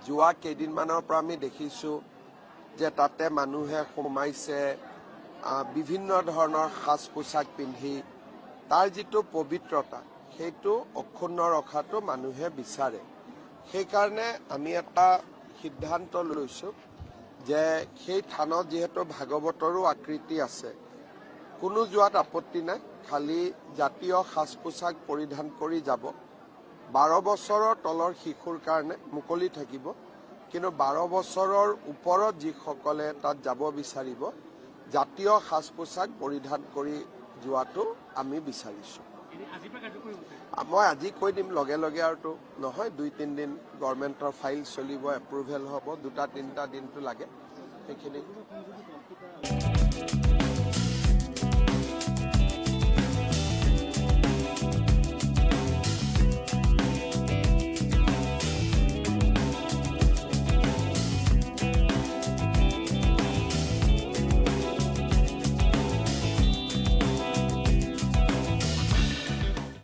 যোৱা কেইদিনমানৰ পৰা আমি দেখিছোঁ যে তাতে মানুহে সোমাইছে বিভিন্ন ধৰণৰ সাজ পোছাক পিন্ধি তাৰ যিটো পবিত্ৰতা সেইটো অক্ষুণ্ণ ৰখাটো মানুহে বিচাৰে। সেইকাৰণে আমি এটা সিদ্ধান্ত লৈছোঁ যে সেই থানত যিহেতু ভাগৱতৰো আকৃতি আছে, কোনো যোৱাত আপত্তি নাই, খালি জাতীয় সাজ পোছাক পৰিধান কৰি যাব। 12 বছৰৰ তলৰ শিশুৰ কাৰণে মুকলি থাকিব, কিন্তু 12 বছৰৰ ওপৰত যিসকলে তাত যাব বিচাৰিব জাতীয় সাজ পোছাক পৰিধান কৰি যোৱাটো আমি বিচাৰিছোঁ। মই আজি কৈ দিম লগে লগে আৰুতো নহয়, 2-3 দিন গভৰ্ণমেণ্টৰ ফাইল চলিব, এপ্ৰুভেল হ'ব, 2-3 দিনটো লাগে সেইখিনি।